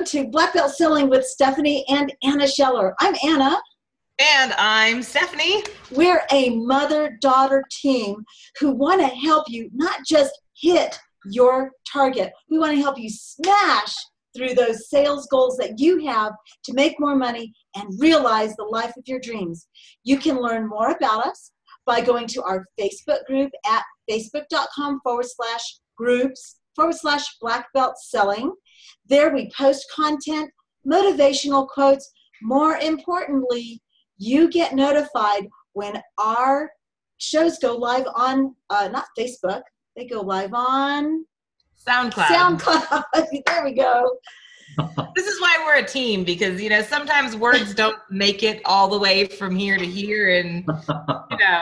to Black Belt Selling with Stephanie and Anna Scheller. I'm Anna. And I'm Stephanie. We're a mother-daughter team who want to help you not just hit your target. We want to help you smash through those sales goals that you have to make more money and realize the life of your dreams. You can learn more about us by going to our Facebook group at facebook.com/groups/Black Belt Selling. There we post content, motivational quotes. More importantly, you get notified when our shows go live on, not Facebook, they go live on SoundCloud. There we go. This is why we're a team, because, sometimes words don't make it all the way from here to here, and,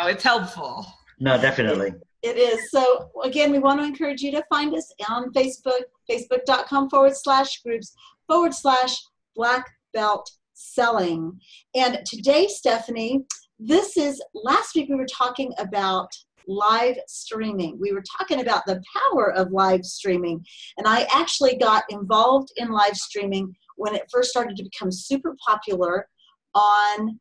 it's helpful. No, definitely. It is. So, again, we want to encourage you to find us on Facebook, facebook.com/groups/Black Belt Selling. And today, Stephanie, last week we were talking about live streaming. We were talking about the power of live streaming. And I actually got involved in live streaming when it first started to become super popular on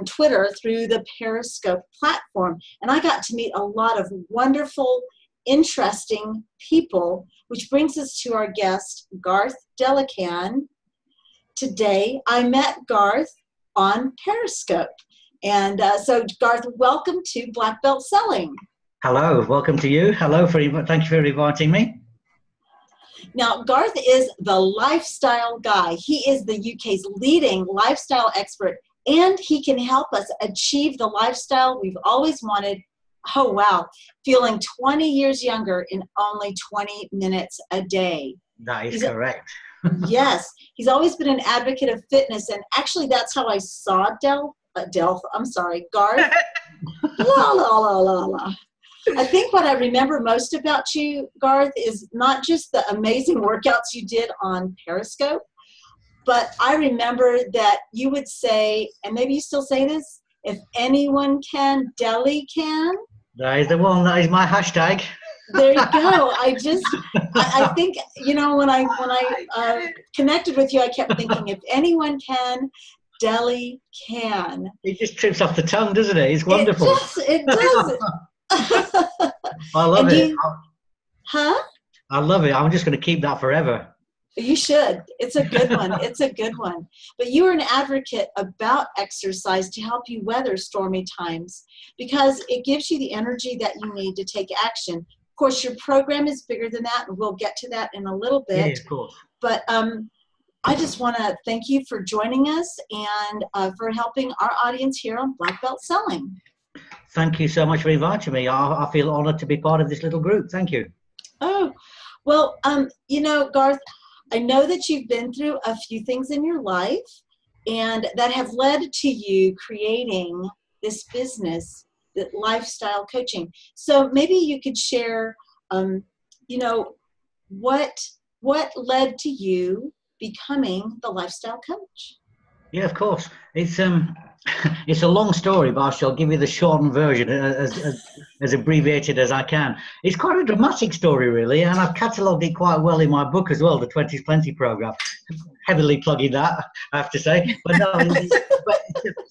Twitter through the Periscope platform. And I got to meet a lot of wonderful, interesting people, which brings us to our guest, Garth Delikan. Today, I met Garth on Periscope. And so, Garth, welcome to Black Belt Selling. Hello, welcome to you. Thank you for inviting me. Now, Garth is the lifestyle guy. He is the UK's leading lifestyle expert, and he can help us achieve the lifestyle we've always wanted. Oh, wow. Feeling 20 years younger in only 20 minutes a day. That is correct. Yes. He's always been an advocate of fitness, and actually that's how I saw Garth. La, la, la, la, la. I think what I remember most about you, Garth, is not just the amazing workouts you did on Periscope, but I remember that you would say, and maybe you still say this, if anyone can, Deli can. That is the one. That is my hashtag. There you go. I think, when I connected with you, I kept thinking, if anyone can, Deli can. It just trips off the tongue, doesn't it? It's wonderful. It does. I love it. Huh? I love it. I'm just going to keep that forever. You should. It's a good one. It's a good one. But you are an advocate about exercise to help you weather stormy times because it gives you the energy that you need to take action. Of course, your program is bigger than that, and we'll get to that in a little bit. Yeah, of course. But I just want to thank you for joining us and for helping our audience here on Black Belt Selling. Thank you so much for inviting me. I feel honored to be part of this little group. Thank you. Oh, well, Garth, I know that you've been through a few things in your life and that have led to you creating this business, the lifestyle coaching. So maybe you could share, what led to you becoming the lifestyle coach? Yeah, of course. It's a long story, but I shall give you the shortened version as abbreviated as I can. It's quite a dramatic story, really, and I've catalogued it quite well in my book as well, the 20's Plenty program. Heavily plugging that, I have to say. But no,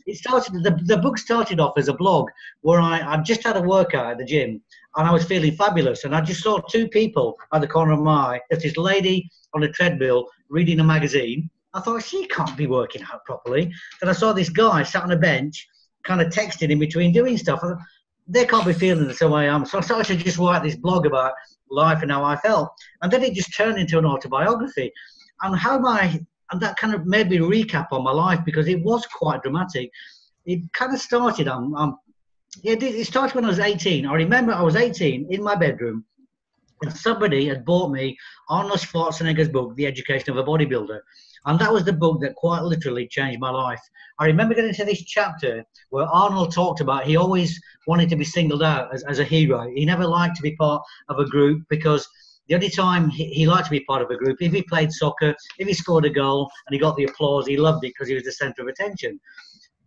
the book started off as a blog where I just had a workout at the gym, and I was feeling fabulous, and I just saw two people at the corner of my eye. There's this lady on a treadmill reading a magazine. I thought, she can't be working out properly. Then I saw this guy sat on a bench, kind of texting in between doing stuff. I thought, they can't be feeling the same way I am. So I started to just write this blog about life and how I felt. And then it just turned into an autobiography. And and that kind of made me recap on my life because it was quite dramatic. It kind of started it started when I was 18. I remember I was 18 in my bedroom, and somebody had bought me Arnold Schwarzenegger's book, The Education of a Bodybuilder. And that was the book that quite literally changed my life. I remember getting to this chapter where Arnold talked about he always wanted to be singled out as a hero. He never liked to be part of a group because the only time he liked to be part of a group, if he played soccer, if he scored a goal and he got the applause, he loved it because he was the centre of attention.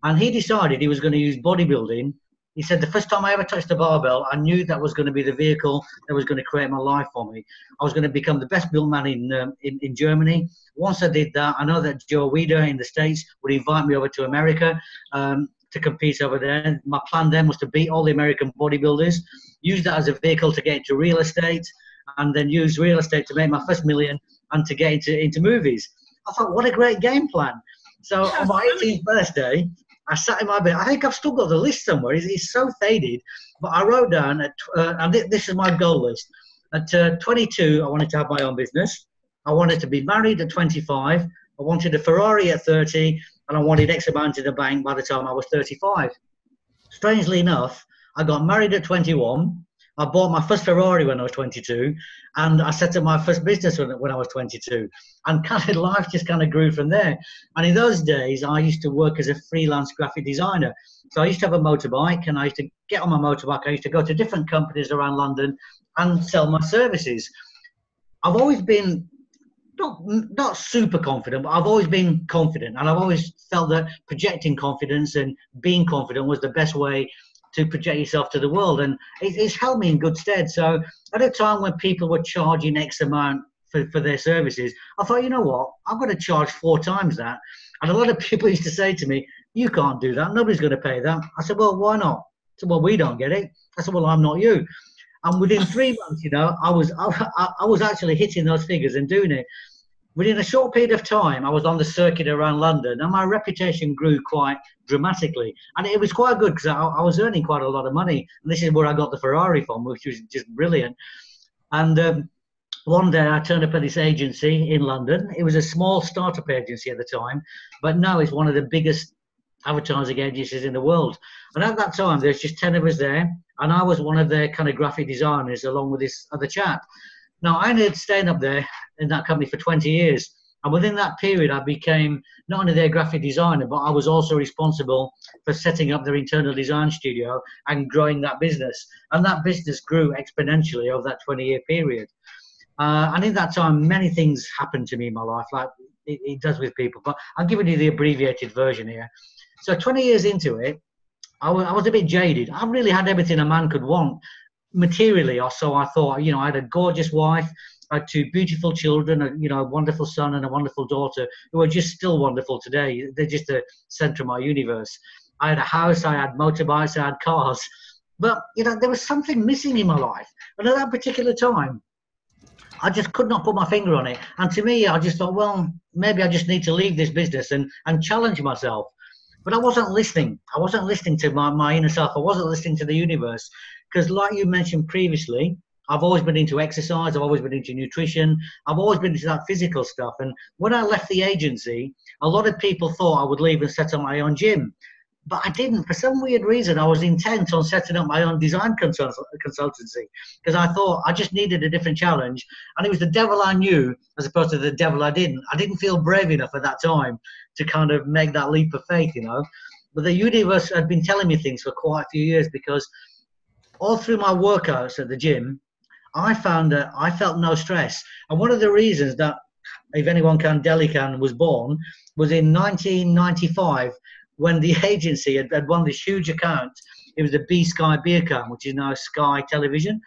And he decided he was going to use bodybuilding he said, the first time I ever touched a barbell, I knew that was going to be the vehicle that was going to create my life for me. I was going to become the best built man in Germany. Once I did that, I know that Joe Weider in the States would invite me over to America to compete over there. My plan then was to beat all the American bodybuilders, use that as a vehicle to get into real estate, and then use real estate to make my first million and to get into movies. I thought, what a great game plan. So on my 18th birthday, I sat in my bed. I think I've still got the list somewhere. It's so faded. But I wrote down, and this is my goal list. At 22, I wanted to have my own business. I wanted to be married at 25. I wanted a Ferrari at 30. And I wanted X amount in the bank by the time I was 35. Strangely enough, I got married at 21. I bought my first Ferrari when I was 22, and I set up my first business when I was 22. And kind of life just kind of grew from there. And in those days, I used to work as a freelance graphic designer. So I used to have a motorbike, and I used to get on my motorbike. I used to go to different companies around London and sell my services. I've always been not super confident, but I've always been confident. And I've always felt that projecting confidence and being confident was the best way to project yourself to the world, and it's held me in good stead. So at a time when people were charging X amount for their services, I thought, you know what, I'm going to charge 4 times that. And a lot of people used to say to me, you can't do that, nobody's going to pay that. I said, well, why not? I said, well, we don't get it. I said, well, I'm not you. And within 3 months, you know, I was actually hitting those figures and doing it. Within a short period of time, I was on the circuit around London, and my reputation grew quite dramatically. And it was quite good because I was earning quite a lot of money. And this is where I got the Ferrari from, which was just brilliant. And one day I turned up at this agency in London. It was a small startup agency at the time, but now it's one of the biggest advertising agencies in the world. And at that time, there's just 10 of us there, and I was one of their kind of graphic designers along with this other chap. Now, I ended up staying up there in that company for 20 years. And within that period, I became not only their graphic designer, but I was also responsible for setting up their internal design studio and growing that business. And that business grew exponentially over that 20-year period. And in that time, many things happened to me in my life, like it does with people. But I'm giving you the abbreviated version here. So 20 years into it, I was a bit jaded. I really had everything a man could want. Materially, or so I thought. You know, I had a gorgeous wife, I had 2 beautiful children, a wonderful son and a wonderful daughter who are just still wonderful today. They're just the center of my universe. I had a house, I had motorbikes, I had cars, but there was something missing in my life. And at that particular time, I just could not put my finger on it. And to me, I just thought, well, maybe I just need to leave this business and challenge myself. But I wasn't listening. I wasn't listening to my inner self. I wasn't listening to the universe. Because like you mentioned previously, I've always been into exercise. I've always been into nutrition. I've always been into that physical stuff. And when I left the agency, a lot of people thought I would leave and set up my own gym. But I didn't. For some weird reason, I was intent on setting up my own design consultancy. Because I thought I just needed a different challenge. And it was the devil I knew as opposed to the devil I didn't. I didn't feel brave enough at that time to kind of make that leap of faith, But the universe had been telling me things for quite a few years, because all through my workouts at the gym, I found that I felt no stress. And one of the reasons that, if anyone can, Delikan was born was in 1995, when the agency had won this huge account. It was the B-Sky B account, which is now Sky Television.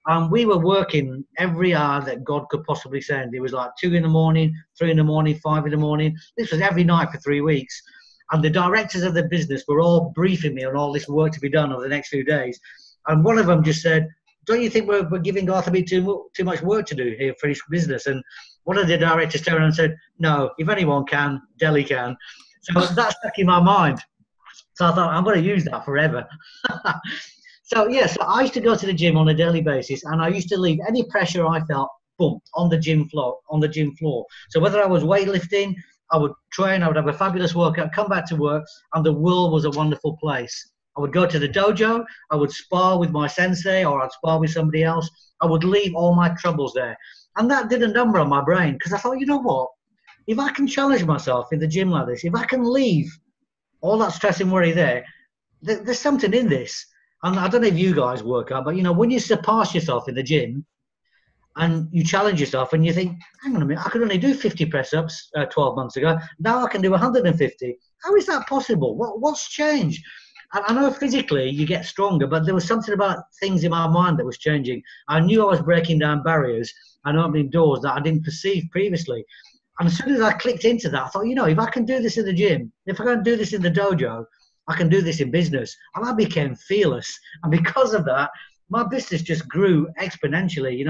And we were working every hour that God could possibly send. It was like 2 in the morning, 3 in the morning, 5 in the morning. This was every night for 3 weeks. And the directors of the business were all briefing me on all this work to be done over the next few days. And one of them just said, don't you think we're giving Garth too much work to do here for his business? And one of the directors turned around and said, no, if anyone can, Deli can. So that stuck in my mind. So I thought, I'm going to use that forever. So I used to go to the gym on a daily basis, and I used to leave any pressure I felt, boom, on the gym floor. So whether I was weightlifting, I would train, I would have a fabulous workout, come back to work, and the world was a wonderful place. I would go to the dojo, I would spar with my sensei, or I'd spar with somebody else. I would leave all my troubles there. And that did a number on my brain, because I thought, you know what? If I can challenge myself in the gym like this, if I can leave all that stress and worry there's something in this. And I don't know if you guys work out, but when you surpass yourself in the gym and you challenge yourself and you think, hang on a minute, I could only do 50 press-ups 12 months ago. Now I can do 150. How is that possible? What's changed? I know physically you get stronger, but there was something about things in my mind that was changing. I knew I was breaking down barriers and opening doors that I didn't perceive previously. And as soon as I clicked into that, I thought, if I can do this in the gym, if I can do this in the dojo, I can do this in business. And I became fearless. And because of that, my business just grew exponentially.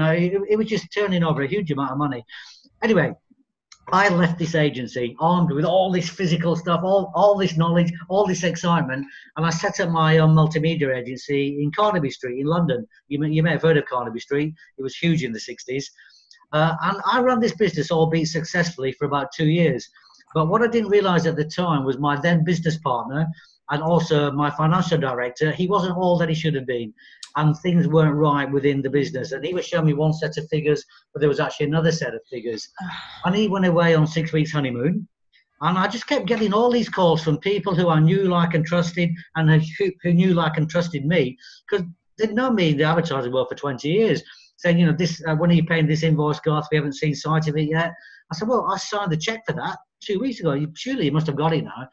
It was just turning over a huge amount of money. Anyway, I left this agency armed with all this physical stuff, all this knowledge, all this excitement, and I set up my own multimedia agency in Carnaby Street in London. You may have heard of Carnaby Street. It was huge in the 60s. And I ran this business, albeit successfully, for about 2 years. But what I didn't realize at the time was my then business partner and also my financial director, he wasn't all that he should have been. And things weren't right within the business. And he was showing me one set of figures, but there was actually another set of figures. And he went away on 6 weeks honeymoon. And I just kept getting all these calls from people who I knew, like, and trusted, and who knew, like, and trusted me, because they'd known me in the advertising world for 20 years, saying, this, when are you paying this invoice, Garth? We haven't seen sight of it yet. I said, well, I signed the check for that 2 weeks ago. Surely you must have got it now.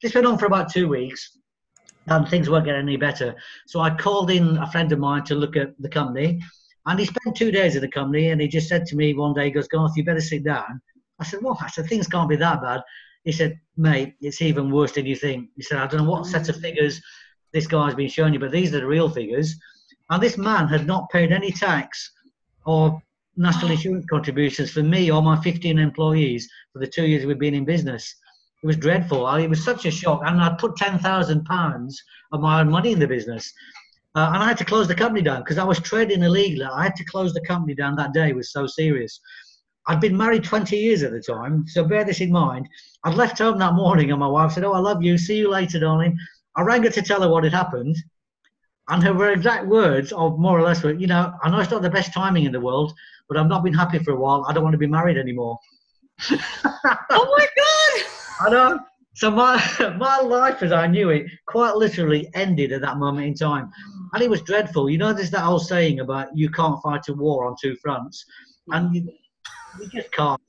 This went on for about 2 weeks. And things weren't getting any better. So I called in a friend of mine to look at the company, and he spent 2 days at the company, and he just said to me one day, he goes, Garth, you better sit down. I said, well, things can't be that bad. He said, mate, it's even worse than you think. He said, I don't know what set of figures this guy's been showing you, but these are the real figures. And this man had not paid any tax or national insurance contributions for me or my 15 employees for the 2 years we've been in business. It was dreadful. It was such a shock. And I'd put £10,000 of my own money in the business. And I had to close the company down because I was trading illegally. I had to close the company down that day. It was so serious. I'd been married 20 years at the time, so bear this in mind. I'd left home that morning and my wife said, I love you. See you later, darling. I rang her to tell her what had happened. And her exact words of more or less were, I know it's not the best timing in the world, but I've not been happy for a while. I don't want to be married anymore. Oh, my God. I know. So my life as I knew it quite literally ended at that moment in time. And it was dreadful. There's that old saying about you can't fight a war on two fronts. And you just can't,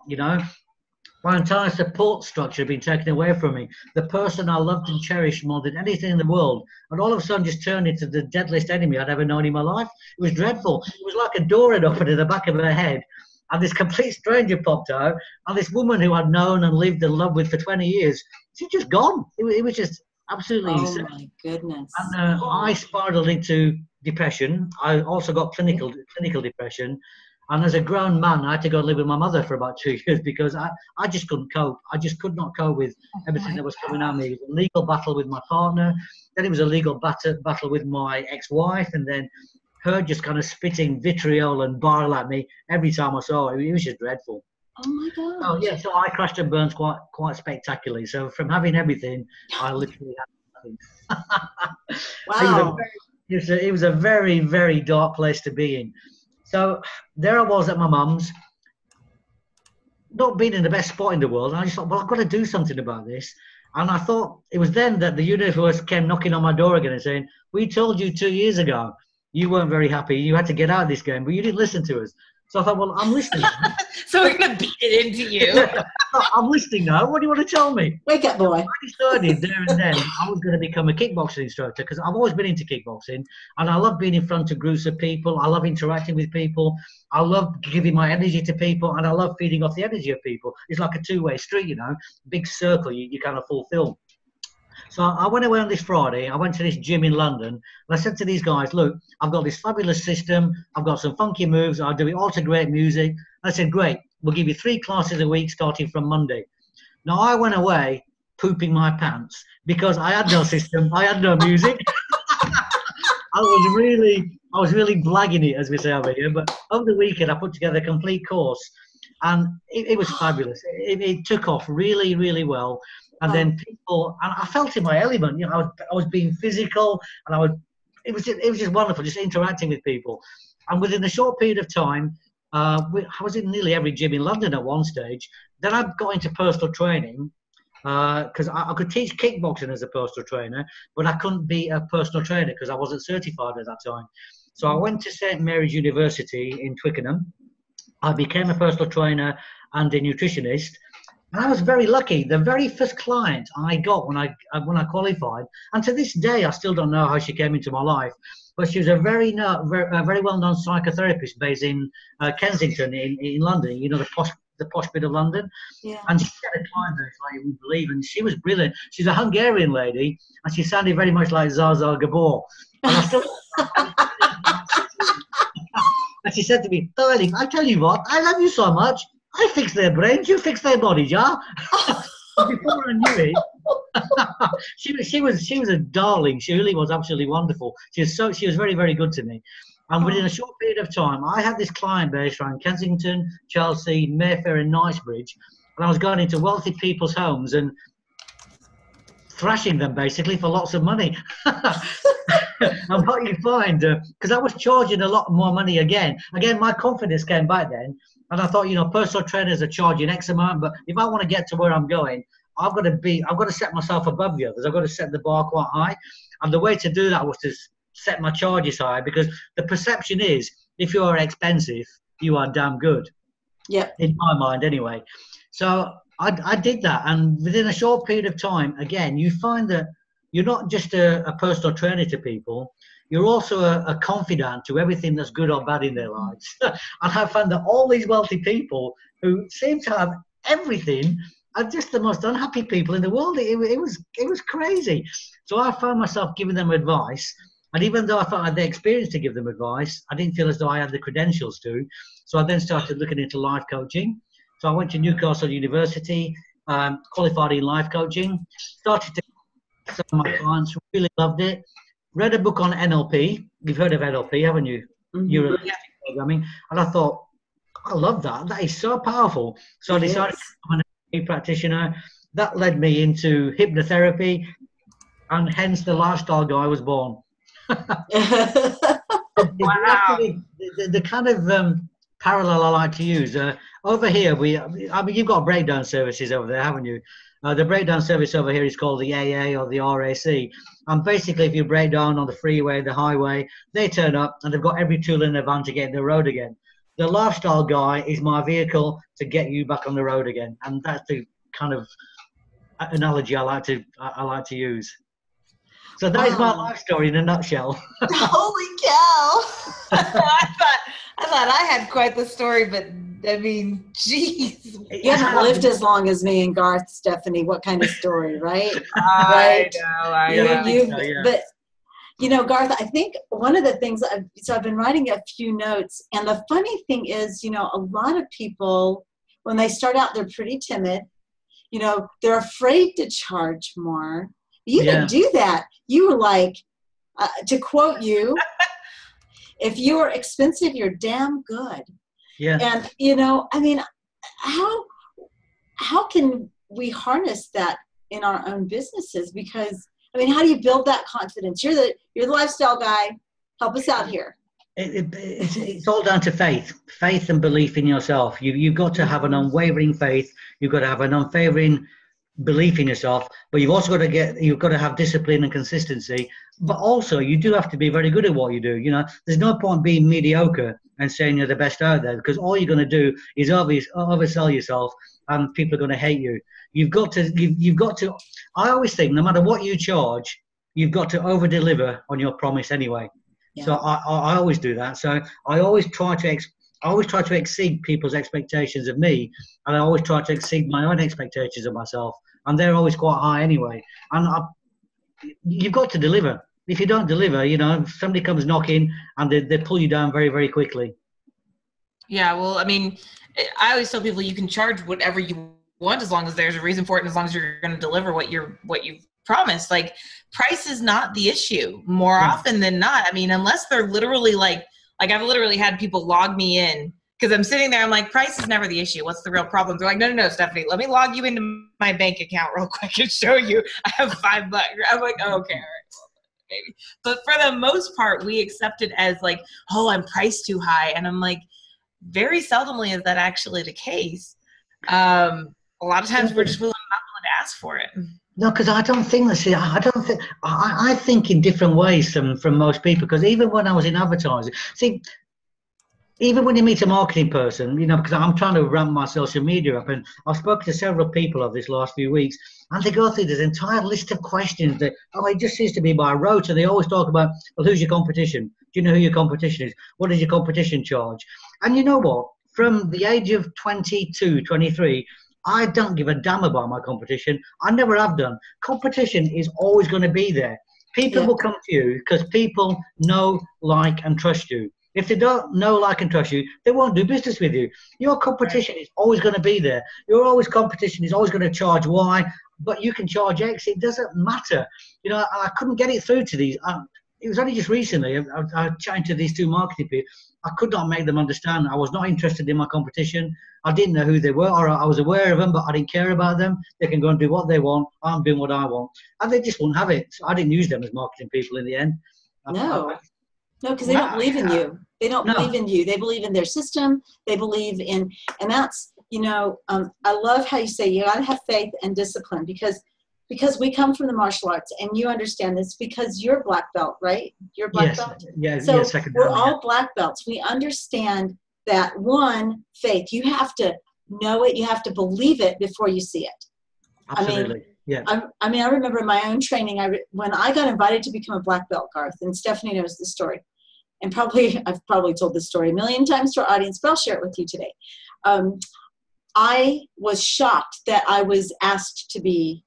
My entire support structure had been taken away from me. The person I loved and cherished more than anything in the world. And all of a sudden just turned into the deadliest enemy I'd ever known in my life. It was dreadful. It was like a door had opened in the back of her head. And this complete stranger popped out, and this woman who I'd known and lived and loved with for 20 years, she's just gone. It was just absolutely insane. Oh, my goodness. And I spiraled into depression. I also got clinical depression. And as a grown man, I had to go live with my mother for about 2 years because I just couldn't cope. I just could not cope with everything that was coming at me. It was a legal battle with my partner. Then it was a legal battle with my ex-wife. And then her just kind of spitting vitriol and bile at me every time I saw her. It was just dreadful. Oh my God. Oh yeah, so I crashed and burned quite spectacularly. So from having everything, I literally had nothing. Wow. It was a very, very dark place to be in. So there I was at my mum's, not being in the best spot in the world. And I just thought, well, I've got to do something about this. And I thought it was then that the universe came knocking on my door again and saying, we told you 2 years ago you weren't very happy. You had to get out of this game, but you didn't listen to us. So I thought, well, I'm listening. So we're going to beat it into you. I'm listening now. What do you want to tell me? Wake up, boy. I decided there and then I was going to become a kickboxing instructor because I've always been into kickboxing and I love being in front of groups of people. I love interacting with people. I love giving my energy to people and I love feeding off the energy of people. It's like a two-way street, big circle you kind of fulfill. So I went away on this Friday. I went to this gym in London and I said to these guys, look, I've got this fabulous system. I've got some funky moves. I'll do it all to great music. I said, great. We'll give you 3 classes a week starting from Monday. Now, I went away pooping my pants because I had no system. I had no music. I was really blagging it, as we say over here. But over the weekend, I put together a complete course and it was fabulous. It took off really, really well. And then people, and I felt in my element, I was being physical and it was just wonderful, just interacting with people. And within a short period of time, I was in nearly every gym in London at one stage. Then I got into personal training because I could teach kickboxing as a personal trainer, but I couldn't be a personal trainer because I wasn't certified at that time. So I went to St. Mary's University in Twickenham. I became a personal trainer and a nutritionist. And I was very lucky. The very first client I got when I qualified, and to this day I still don't know how she came into my life, but she was a very well-known psychotherapist based in Kensington in London. You know, the posh bit of London. Yeah. And she had a client base like you wouldn't believe, and she was brilliant. She's a Hungarian lady, and she sounded very much like Zaza Gabor. And I still. And she said to me, "Darling, I tell you what, I love you so much. I fix their brains, you fix their bodies, yeah?" Before I knew it, she was a darling. She really was absolutely wonderful. She was very, very good to me. And within a short period of time, I had this client base around Kensington, Chelsea, Mayfair, and Knightsbridge, and I was going into wealthy people's homes and thrashing them basically for lots of money. And what you find, because I was charging a lot more money again, my confidence came back then, and I thought, you know, personal trainers are charging X amount, but if I want to get to where I'm going, I've got to set myself above the others. I've got to set the bar quite high, and the way to do that was to set my charges high, because the perception is if you are expensive, you are damn good. Yeah. In my mind, anyway. So I did that, and within a short period of time, again, you find that you're not just a personal trainer to people, you're also a confidant to everything that's good or bad in their lives. And I found that all these wealthy people who seem to have everything are just the most unhappy people in the world. It was crazy. So I found myself giving them advice, and even though I thought I had the experience to give them advice, I didn't feel as though I had the credentials to. So I then started looking into life coaching. So I went to Newcastle University, qualified in life coaching, started to some of my clients, really loved it. Read a book on NLP. You've heard of NLP, haven't you? Mm-hmm. Neuro-linguistic programming. And I thought, I love that. That is so powerful. So I decided to become an NLP practitioner. That led me into hypnotherapy, and hence the lifestyle guy was born. Wow. The kind of parallel I like to use. Over here, you've got breakdown services over there, haven't you? The breakdown service over here is called the AA or the RAC. And basically, if you break down on the freeway, the highway, they turn up and they've got every tool in their van to get in the road again. The lifestyle guy is my vehicle to get you back on the road again. And that's the kind of analogy I like to use. So that is my life story in a nutshell. Holy cow! I thought I had quite the story, but I mean, geez. You haven't lived as long as me and Garth, Stephanie. What kind of story, right? I know. But, you know, Garth, I think one of the things, I've been writing a few notes, and the funny thing is, you know, a lot of people, when they start out, they're pretty timid. You know, they're afraid to charge more. You didn't do that. You were like, to quote you, if you are expensive, you're damn good. Yeah. And, you know, I mean, how can we harness that in our own businesses? Because, I mean, how do you build that confidence? You're the lifestyle guy. Help us out here. It's all down to faith and belief in yourself. You've got to have an unwavering faith. You've got to have an unwavering belief in yourself, but you've got to have discipline and consistency. But also, you do have to be very good at what you do. You know, there's no point being mediocre and saying you're the best out there, because all you're going to do is oversell yourself, and people are going to hate you. You've got to. I always think, no matter what you charge, you've got to over deliver on your promise anyway. Yeah. So I always do that. So I always try to exceed people's expectations of me, and I always try to exceed my own expectations of myself, and they're always quite high anyway. And you've got to deliver. If you don't deliver, you know, somebody comes knocking and they pull you down very, very quickly. Yeah, well, I mean, I always tell people you can charge whatever you want as long as there's a reason for it, and as long as you're going to deliver what you've promised. Like, price is not the issue more often than not. I mean, unless they're literally like I've literally had people log me in because I'm sitting there. I'm like, price is never the issue. What's the real problem? They're like, no, Stephanie, let me log you into my bank account real quick and show you I have $5. I'm like, oh, okay, all right, well, maybe. But for the most part, we accept it as like, oh, I'm priced too high. And I'm like, very seldomly is that actually the case. A lot of times we're just not willing to ask for it. No, because I don't think that's it. I think in different ways from most people. Because even when I was in advertising, see, even when you meet a marketing person, you know, because I'm trying to ramp my social media up, and I've spoken to several people of this last few weeks, and they go through this entire list of questions that, oh, it just seems to be by rote, and they always talk about, well, who's your competition? Do you know who your competition is? What does your competition charge? And you know what? From the age of 22, 23, I don't give a damn about my competition. I never have done. Competition is always going to be there. People will come to you because people know, like, and trust you. If they don't know, like, and trust you, they won't do business with you. Your competition is always going to be there. Your competition is always going to charge Y, but you can charge X. It doesn't matter. You know, I couldn't get it through to these. It was only just recently, I was chatting to these two marketing people. I could not make them understand. I was not interested in my competition. I didn't know who they were, or I was aware of them, but I didn't care about them. They can go and do what they want. I'm doing what I want. And they just won't have it. So I didn't use them as marketing people in the end. No, because they don't believe in you. They don't believe in you. They believe in their system. They believe in, and that's, you know, I love how you say you got to have faith and discipline, because we come from the martial arts, and you understand this because you're black belt, right? You're black belt. Yeah. So we're down, all black belts. We understand that one, faith, you have to know it, you have to believe it before you see it. Absolutely. I mean, I remember my own training. When I got invited to become a black belt, Garth, and Stephanie knows the story, and I've probably told this story a million times to our audience, but I'll share it with you today. I was shocked that I was asked to be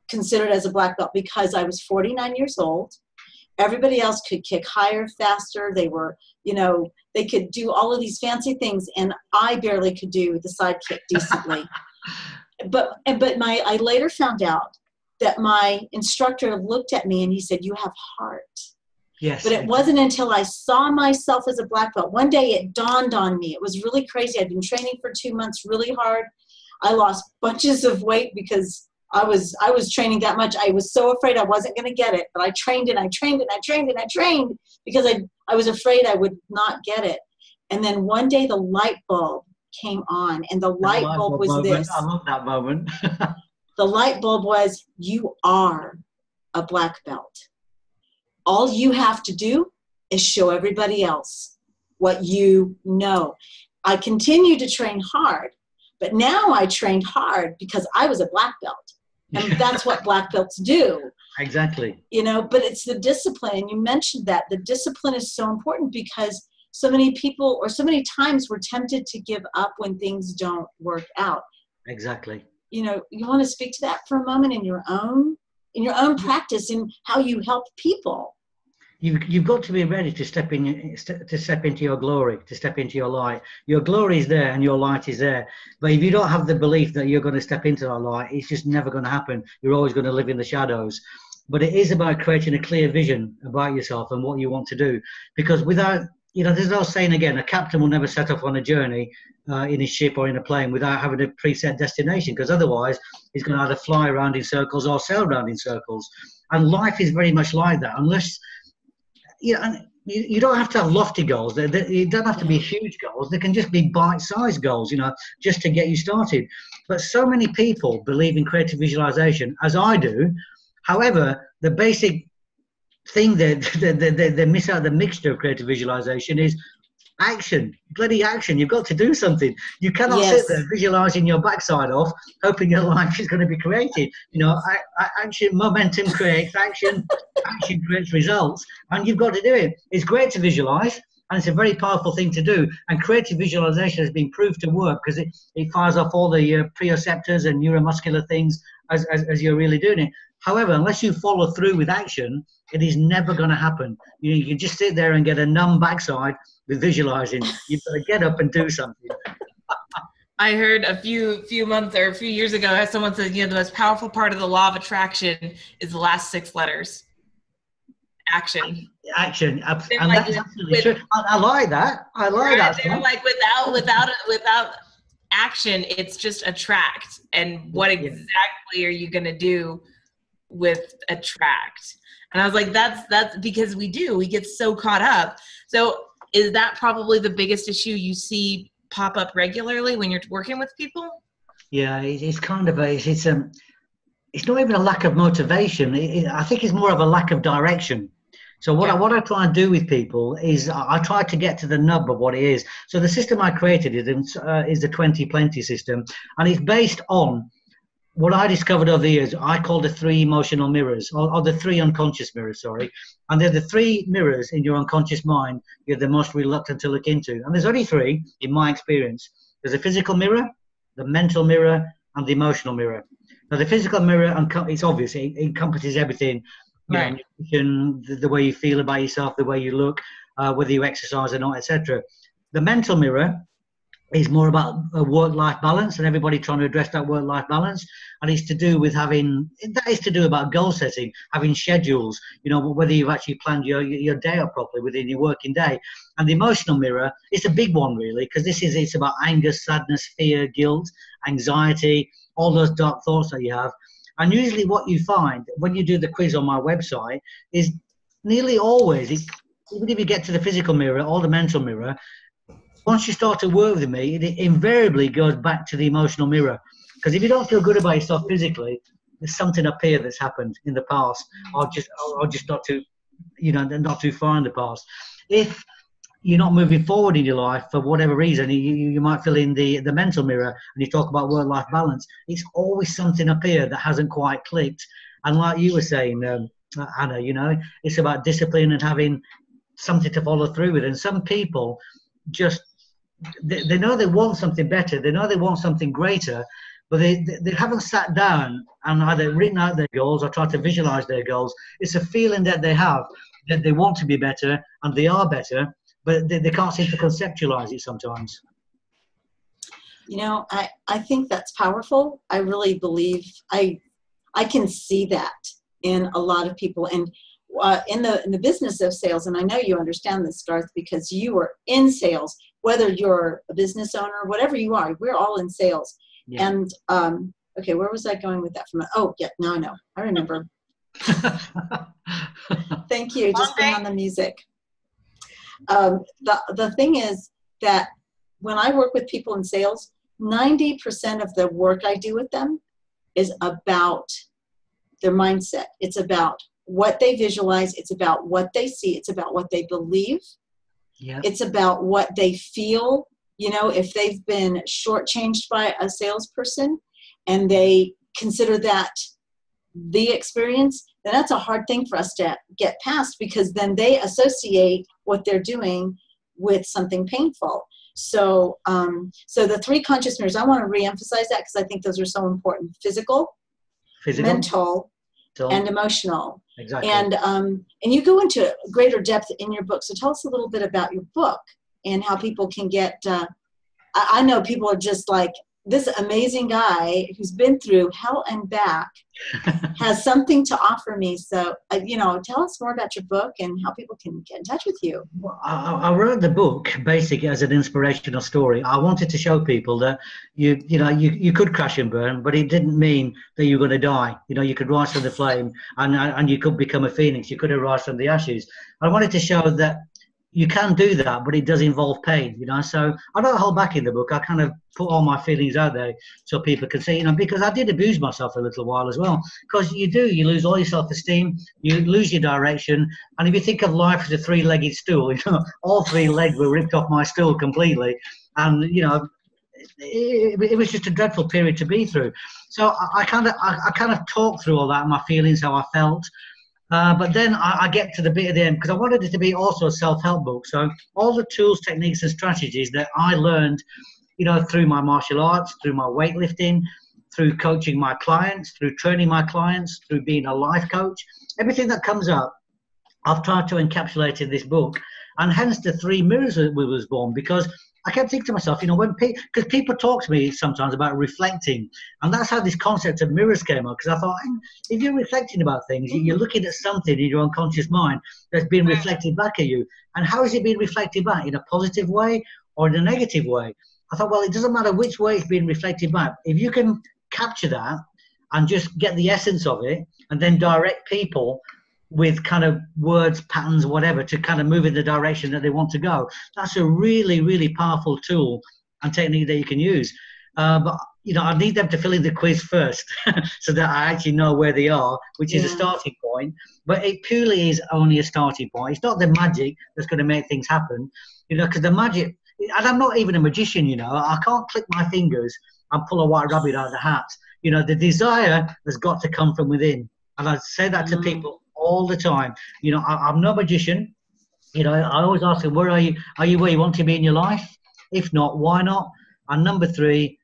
considered as a black belt because I was 49 years old. Everybody else could kick higher, faster. They were, you know, they could do all of these fancy things, and I barely could do the side kick decently. But I later found out that my instructor looked at me and he said, "You have heart." Yes. But it wasn't until I saw myself as a black belt. One day it dawned on me. It was really crazy. I'd been training for 2 months really hard. I lost bunches of weight because I was training that much. I was so afraid I wasn't going to get it, but I trained and I trained and I trained and I trained because I was afraid I would not get it. And then one day the light bulb came on, and the light bulb was this. I love that moment. The light bulb was, you are a black belt. All you have to do is show everybody else what you know. I continued to train hard, but now I trained hard because I was a black belt. And that's what black belts do. Exactly. You know, but it's the discipline. And you mentioned that the discipline is so important because so many people, or so many times, we're tempted to give up when things don't work out. Exactly. You know, you want to speak to that for a moment in your own practice and how you help people. You've got to be ready to step into your glory, to step into your light. Your glory is there and your light is there. But if you don't have the belief that you're going to step into that light, it's just never going to happen. You're always going to live in the shadows. But it is about creating a clear vision about yourself and what you want to do. Because without, you know, there's no saying again, a captain will never set off on a journey in his ship or in a plane without having a preset destination, because otherwise he's going to either fly around in circles or sail around in circles. And life is very much like that, unless... You don't have to have lofty goals. You don't have to be huge goals. They can just be bite-sized goals, you know, just to get you started. But so many people believe in creative visualization, as I do. However, the basic thing that they miss out the mixture of creative visualization is action, bloody action. You've got to do something. You cannot sit there visualizing your backside off, hoping your life is going to be created. You know, action, momentum creates action, action creates results, and you've got to do it. It's great to visualize, and it's a very powerful thing to do. And creative visualization has been proved to work because it fires off all the proprioceptors and neuromuscular things as you're really doing it. However, unless you follow through with action, it is never going to happen. You can just sit there and get a numb backside with visualizing. You've got to get up and do something. I heard a few years ago, someone said, you know, the most powerful part of the law of attraction is the last 6 letters. Action. Action. And like, that's absolutely true. I like that. I like that. They're like, without action, it's just attract. And what exactly are you going to do with attract? And I was like, that's because we get so caught up. So is that probably the biggest issue you see pop up regularly when you're working with people? Yeah, it's kind of it's not even a lack of motivation. I think it's more of a lack of direction. So what I try and do with people is I try to get to the nub of what it is. So the system I created is the 20-plenty system, and it's based on what I discovered over the years. I call the 3 emotional mirrors, or the 3 unconscious mirrors, sorry. And they're the 3 mirrors in your unconscious mind you're the most reluctant to look into. And there's only 3 in my experience. There's a physical mirror, the mental mirror, and the emotional mirror. Now, the physical mirror, it's obvious, it encompasses everything. You know, nutrition, the way you feel about yourself, the way you look, whether you exercise or not, etc. The mental mirror is more about a work-life balance, and everybody trying to address that work-life balance. And it's to do with about goal setting, having schedules, you know, whether you've actually planned your day out properly within your working day. And the emotional mirror is a big one, really, because it's about anger, sadness, fear, guilt, anxiety, all those dark thoughts that you have. And usually what you find when you do the quiz on my website is nearly always, even if you get to the physical mirror or the mental mirror, once you start to work with me, it invariably goes back to the emotional mirror. Because if you don't feel good about yourself physically, there's something up here that's happened in the past, or just not too, you know, not too far in the past. If you're not moving forward in your life for whatever reason, you might fill in the mental mirror and you talk about work-life balance. It's always something up here that hasn't quite clicked. And like you were saying, Anna, you know, it's about discipline and having something to follow through with. And some people just, they know they want something better. They know they want something greater, but they haven't sat down and either written out their goals or tried to visualize their goals. It's a feeling that they have that they want to be better and they are better, but they can't seem to conceptualize it sometimes. You know, I think that's powerful. I really believe I can see that in a lot of people. And in the business of sales, and I know you understand this, Garth, because you are in sales, whether you're a business owner, whatever you are, we're all in sales. Yeah. And, okay, where was I going with that from? Oh, yeah, now I know. I remember. Thank you. Just bring on the music. The thing is that when I work with people in sales, 90% of the work I do with them is about their mindset. It's about what they visualize. It's about what they see. It's about what they believe. Yep. It's about what they feel. You know, if they've been shortchanged by a salesperson and they consider that the experience, then that's a hard thing for us to get past, because then they associate what they're doing with something painful. So, so the 3 conscious mirrors, I want to reemphasize that because I think those are so important: physical, mental, and emotional. Exactly. And you go into greater depth in your book. So tell us a little bit about your book and how people can get, I know people are just like, this amazing guy who's been through hell and back has something to offer me. So, you know, tell us more about your book and how people can get in touch with you. Well, I wrote the book basically as an inspirational story. I wanted to show people that you could crash and burn, but it didn't mean that you're going to die. You know, you could rise from the flame and you could become a phoenix. You could arise from the ashes. I wanted to show that you can do that, but it does involve pain, you know. So I don't hold back in the book. I kind of put all my feelings out there so people can see, you know, because I did abuse myself a little while as well. Because you lose all your self-esteem, you lose your direction. And if you think of life as a 3-legged stool, you know, all 3 legs were ripped off my stool completely. And, you know, it was just a dreadful period to be through. So I kind of talked through all that, my feelings, how I felt. But then I get to the bit at the end, because I wanted it to be also a self-help book. So all the tools, techniques, and strategies that I learned, you know, through my martial arts, through my weightlifting, through coaching my clients, through training my clients, through being a life coach, everything that comes up, I've tried to encapsulate in this book. And hence the 3 mirrors that we was born, because I kept thinking to myself, you know, because people talk to me sometimes about reflecting, and that's how this concept of mirrors came up. Because I thought, if you're reflecting about things, you're looking at something in your unconscious mind that's being reflected back at you. And how is it being reflected back? In a positive way or in a negative way? I thought, well, it doesn't matter which way it's being reflected back. If you can capture that and just get the essence of it, and then direct people with kind of words, patterns, whatever, to kind of move in the direction that they want to go. That's a really, really powerful tool and technique that you can use. But I need them to fill in the quiz first so that I actually know where they are, which is a starting point. But it purely is only a starting point. It's not the magic that's going to make things happen, because the magic, and I'm not even a magician, I can't click my fingers and pull a white rabbit out of the hat. The desire has got to come from within. And I say that to people all the time. I'm no magician. I always ask them, where are you? Are you where you want to be in your life? If not, why not? And number 3,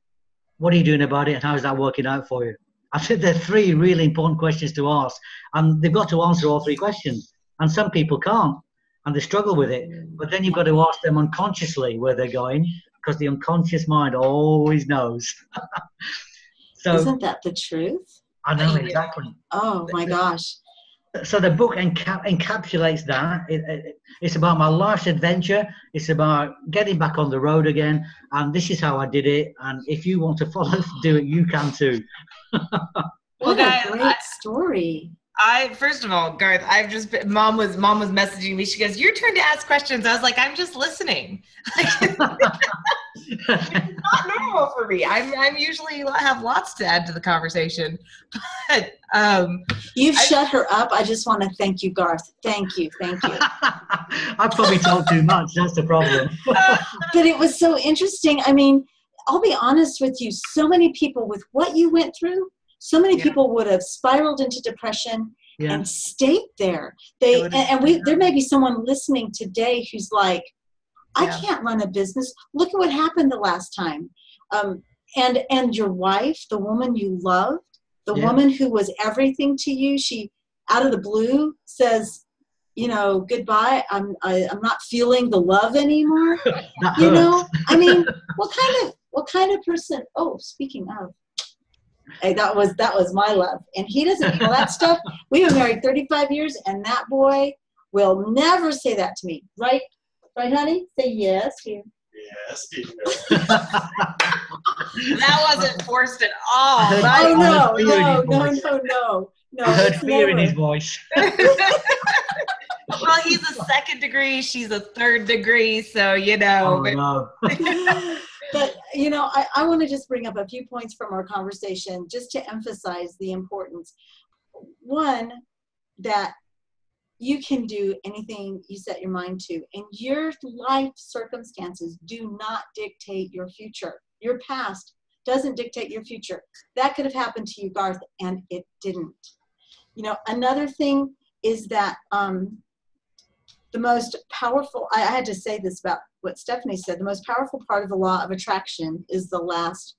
what are you doing about it, and how is that working out for you? I think they're 3 really important questions to ask, and they've got to answer all 3 questions. And some people can't, and they struggle with it. But then you've got to ask them unconsciously where they're going, because the unconscious mind always knows. So, isn't that the truth? I know, exactly. Oh my gosh. So the book encapsulates that. It's about my life's adventure. It's about getting back on the road again. And this is how I did it. And if you want to do it, you can too. What a great story. First of all, Garth, mom was messaging me. She goes, "Your turn to ask questions." I was like, "I'm just listening." It's not normal for me. I'm usually have lots to add to the conversation, but you've shut her up. I just want to thank you, Garth. Thank you. I probably talk too much. That's the problem. But it was so interesting. I mean, I'll be honest with you. So many people with what you went through, so many people would have spiraled into depression and stayed there. There may be someone listening today who's like, I can't run a business. Look at what happened the last time. And your wife, the woman you loved, the woman who was everything to you, she out of the blue says, goodbye. I'm not feeling the love anymore. I mean, what kind of person? Oh, speaking of, hey, that was my love, and he doesn't know that stuff. We've been married 35 years, and that boy will never say that to me, right? Right, honey? Say yes here. Yes, dear. That wasn't forced at all. No. I heard fear in his voice. Well, he's a 2nd degree. She's a 3rd degree. So, Oh, no. But, I want to just bring up a few points from our conversation just to emphasize the importance. One, that you can do anything you set your mind to, and your life circumstances do not dictate your future. Your past doesn't dictate your future. That could have happened to you, Garth, and it didn't. Another thing is that the most powerful, I had to say this about what Stephanie said, the most powerful part of the law of attraction is the last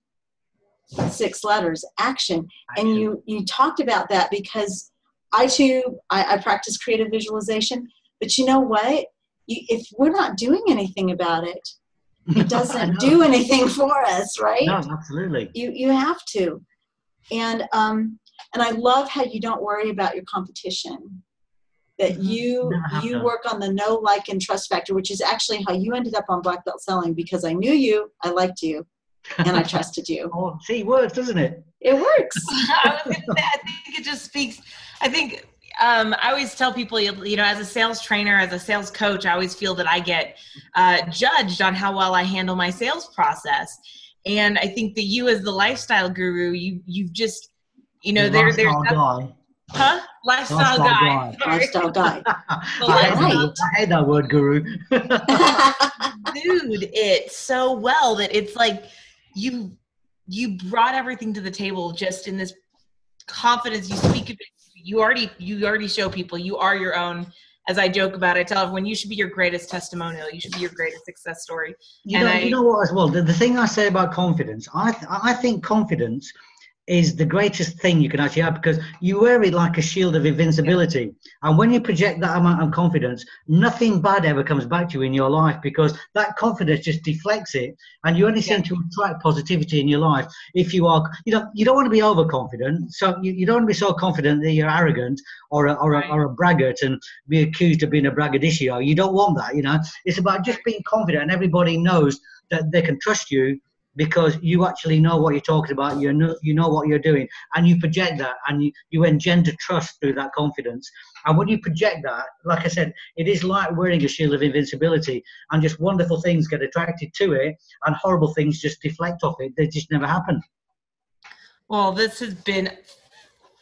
6 letters, action. And you talked about that because I practice creative visualization, but you know what? If we're not doing anything about it, it doesn't do anything for us, right? No, absolutely. You have to. And I love how you don't worry about your competition. That you work on the know, like, and trust factor, which is actually how you ended up on Black Belt Selling, because I knew you, I liked you, and I trusted you. Oh, see, it works, doesn't it? It works. I think it just speaks. I think I always tell people, as a sales trainer, as a sales coach, I always feel that I get judged on how well I handle my sales process. And I think that you, as the lifestyle guru, you've just, there's guy. Huh? Lifestyle guy. Lifestyle guy. I hate that word, guru. Dude, it's so well that it's like you brought everything to the table just in this confidence. You speak of it. You already show people you are your own. As I joke about, I tell everyone you should be your greatest testimonial. You should be your greatest success story. You know what, as well, the thing I say about confidence, I think confidence is the greatest thing you can actually have, because you wear it like a shield of invincibility. And when you project that amount of confidence, nothing bad ever comes back to you in your life, because that confidence just deflects it, and you only seem to attract positivity in your life. If you are, you don't want to be overconfident, so you don't want to be so confident that you're arrogant or a braggart and be accused of being a braggadocio. You don't want that. It's about just being confident, and everybody knows that they can trust you, because you actually know what you're talking about, you know what you're doing, and you project that, and you engender trust through that confidence. And when you project that, like I said, it is like wearing a shield of invincibility, and just wonderful things get attracted to it, and horrible things just deflect off it. They just never happen. Well, this has been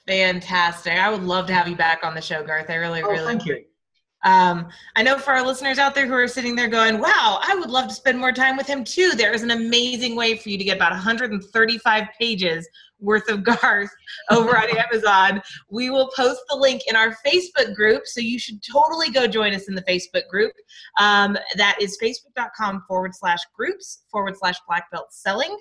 fantastic. I would love to have you back on the show, Garth. I really, really. Thank you. I know for our listeners out there who are sitting there going, wow, I would love to spend more time with him too. There is an amazing way for you to get about 135 pages worth of Garth over on Amazon. We will post the link in our Facebook group, so you should totally go join us in the Facebook group. That is facebook.com/groups/black belt selling.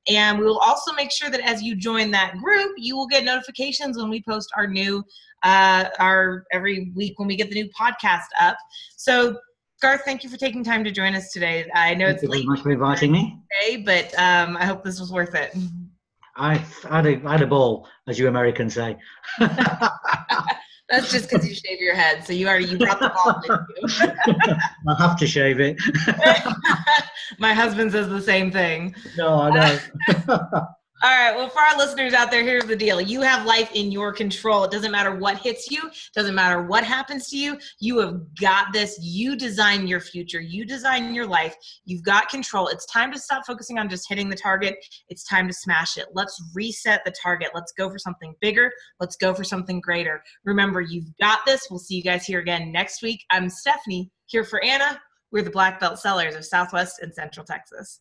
And we will also make sure that as you join that group, you will get notifications when we post our new every week when we get the new podcast up. So Garth, thank you for taking time to join us today. I know it's late. Thank you very much for inviting me. Today, but I hope this was worth it. I had a ball, as you Americans say. That's just because you shave your head, so you brought the ball with you. I have to shave it. My husband says the same thing. No, I know. All right. Well, for our listeners out there, here's the deal. You have life in your control. It doesn't matter what hits you. It doesn't matter what happens to you. You have got this. You design your future. You design your life. You've got control. It's time to stop focusing on just hitting the target. It's time to smash it. Let's reset the target. Let's go for something bigger. Let's go for something greater. Remember, you've got this. We'll see you guys here again next week. I'm Stephanie, here for Anna. We're the Black Belt Sellers of Southwest and Central Texas.